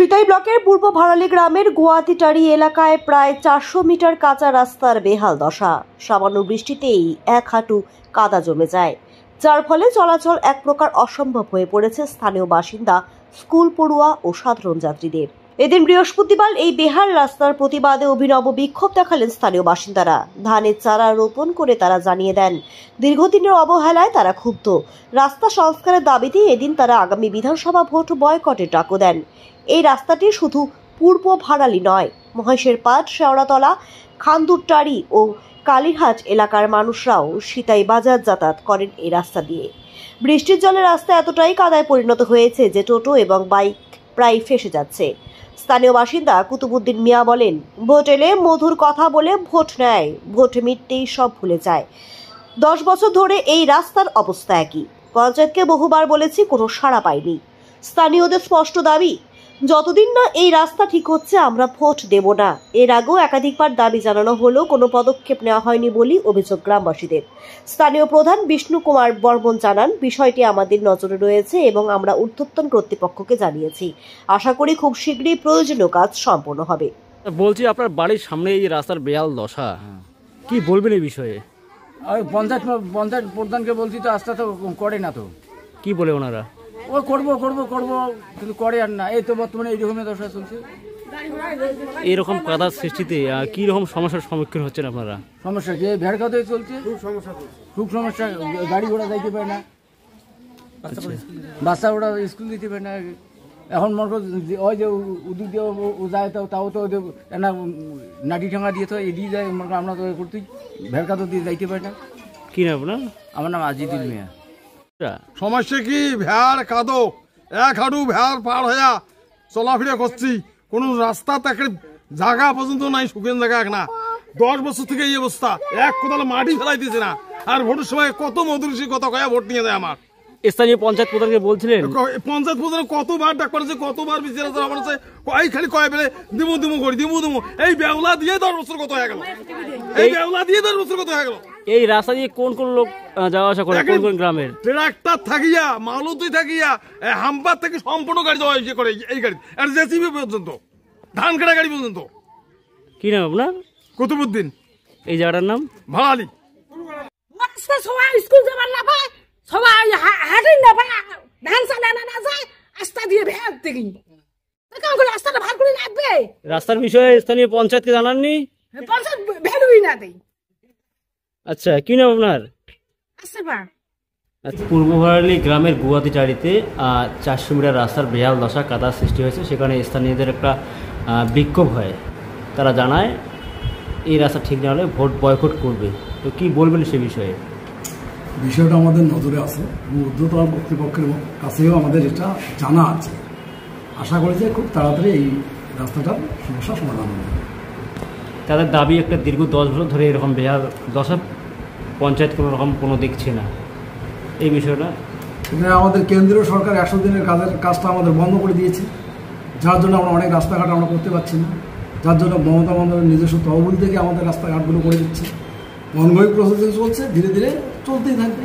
সিতাই ব্লকের পূর্ব ভাড়ালি গ্রামের গোয়াতিটারি এলাকায় প্রায় 400 মিটার কাঁচা রাস্তার বেহাল দশা। সামান্য বৃষ্টিতেই এক হাঁটু কাদা জমে যায়, যার ফলে চলাচল এক প্রকার অসম্ভব হয়ে পড়েছে স্থানীয় বাসিন্দা, স্কুল পড়ুয়া ও সাধারণ যাত্রীদের। এদিন বৃহস্পতিবার এই বেহাল রাস্তার প্রতিবাদে অভিনব বিক্ষোভ দেখালেন স্থানীয় বাসিন্দারা। ধানের চারা রোপণ করে তারা জানিয়ে দেন, দীর্ঘদিনের অবহেলায় তারা ক্ষুব্ধ। রাস্তা সংস্কারের দাবিতে এদিন তারা আগামী বিধানসভা ভোট বয়কটের ডাকও দেন। এই রাস্তাটি শুধু পূর্ব ভাড়ালি নয়, মহেশের পাট, শেওড়াতলা, খান্দুরটারি ও কালীরহাট এলাকার মানুষরাও সিতাই বাজার যাতায়াত করেন এই রাস্তা দিয়ে। বৃষ্টির জলে রাস্তা এতটাই কাদায় পরিণত হয়েছে যে টোটো এবং বাইক প্রায় ফেসে যাচ্ছে। স্থানীয় বাসিন্দা কুতুবুদ্দিন মিয়া বলেন, ভোট এলে মধুর কথা বলে ভোট নেয়, ভোট মিটতেই সব ভুলে যায়। 10 বছর ধরে এই রাস্তার অবস্থা একই। পঞ্চায়েতকে বহুবার বলেছি, কোনো সাড়া পাইনি। স্থানীয়দের স্পষ্ট দাবি, যতদিন না এই রাস্তা ঠিক হচ্ছে আমরা ভোট দেব না। এর আগেও একাধিকবার দাবি জানানো হলেও কোনো পদক্ষেপ নেওয়া হয়নি বলে অভিযোগ গ্রামবাসীদের। স্থানীয় প্রধান বিষ্ণু কুমার বর্মন জানান, বিষয়টি আমাদের নজরে রয়েছে এবং আমরা ঊর্ধ্বতন কর্তৃপক্ষকে জানিয়েছি। আশা করি খুব শীঘ্রই প্রয়োজনীয় কাজ সম্পন্ন হবে। বলছি, আপনার বাড়ির সামনে এই রাস্তার বেহাল দশা, কি বলবেন এই বিষয়ে? পঞ্চায়েত প্রধানকে বলছি, তো রাস্তা তো করে না। তো কি বলে ওনারা? ও করবো করবো করবো, কিন্তু করে আর না। এই তো বর্তমানে এইরকমের দশা চলছে। এরকম কাদার সৃষ্টিতে কি রকম সমস্যার সম্মুখীন হচ্ছেন আপনারা? সমস্যা কি, ভেড় খাওয়াতে চলছে, খুব সমস্যা। গাড়ি ঘোড়া যাইতে পারে না, বাচ্চা ওরা স্কুল দিতে পারে না। এখন মনে কর ওই যে উদুক দিয়ে ও যায়, তাও তো নাটি ঠাঙ্গা দিয়ে তো এদিকে যায়। মনে কর আমরা তো করতেই ভেড় খাওয়াতে দিয়ে যাইতে পারি না। কি নাম আপনার? আমার নাম আজিদুল মিয়া। সমস্যা কি, ভেড় কাদো, এক হাঁটু ভেড় পার হইয়া চলাফেরা করছি, কোন রাস্তা তাকে জায়গা পর্যন্ত নাই, শুকেন জায়গা না। 10 বছর থেকে এই অবস্থা, এক কোদাল মাটি ফেলাই দিয়েছে না। আর ভোটের সময় কত মধুরসী কত কয়া ভোট নিয়ে যায় আমার। স্থানীয় পঞ্চায়েত প্রধানকে বলছিলেন? পঞ্চায়েত প্রধান কতবার ডাক করেছে, কতবার বিচার করেছে, এই খালি কয়ে পেলে দিমু দিমু করি, দিমু দিমু। এই বেউলা দিয়ে 10 বছর কত হয়ে গেল, এই বেউলা দিয়ে 10 বছর কত হয়ে গেল। এই রাস্তা দিয়ে কোন কোন লোক যাওয়া আসা করে, কোন কোন গ্রামের? ট্রাক্টর থাকিয়া, মালুতি থাকিয়া, হাম্পার থেকে সম্পূর্ণ গাড়ি যাওয়া করে, এই গাড়ি আর জেসিবি পর্যন্ত, ধান কাটা গাড়ি পর্যন্ত। কি নাম আপনার? কুতুবুদ্দিন। এই জায়গাটার নাম ভাড়ালি। সবাই স্কুল যাবার না পায়, সবাই হাঁটেন না পায়, ধান চানা না যায়, রাস্তা দিয়ে ভেড় দেখি রাস্তাটা ভালো করে রাখবে। রাস্তার বিষয়ে স্থানীয় পঞ্চায়েতকে জানাননি? পঞ্চায়েত ভ্যালুই না দেয়। আচ্ছা, কি নাম আপনার? আচ্ছা, পূর্ব ভাড়ালি গ্রামের গুয়াতিটারিতে 400 মিটার রাস্তার বেহাল দশা, কাদার সৃষ্টি হয়েছে। সেখানে স্থানীয়দের একটা বিক্ষোভ হয়। তারা জানায় এই রাস্তা ঠিক না হলে ভোট বয়কট করবে। তো কি বলবেন সে বিষয়ে? বিষয়টা আমাদের নজরে আছে এবং ঊর্ধ্বতন কর্তৃপক্ষের কাছেও আমাদের এটা জানা আছে। আশা করি যে খুব তাড়াতাড়ি এই রাস্তাটার সমস্যা সমাধান হবে। তাদের দাবি, একটা দীর্ঘ 10 বছর ধরে এরকম বেহাল দশা, পঞ্চায়েত কোনো রকম কোনো দেখছে না। এই বিষয়টা আমাদের কেন্দ্রীয় সরকার 100 দিনের কাজটা আমাদের বন্ধ করে দিয়েছে, যার জন্য আমরা অনেক রাস্তাঘাট আমরা করতে পারছি না। যার জন্য মমতা বন্দ্যোপাধ্যায়ের নিজস্ব তহবিল থেকে আমাদের রাস্তাঘাটগুলো করে দিচ্ছে। অনগোয়িং প্রসেসিং চলছে, ধীরে ধীরে চলতেই থাকবে।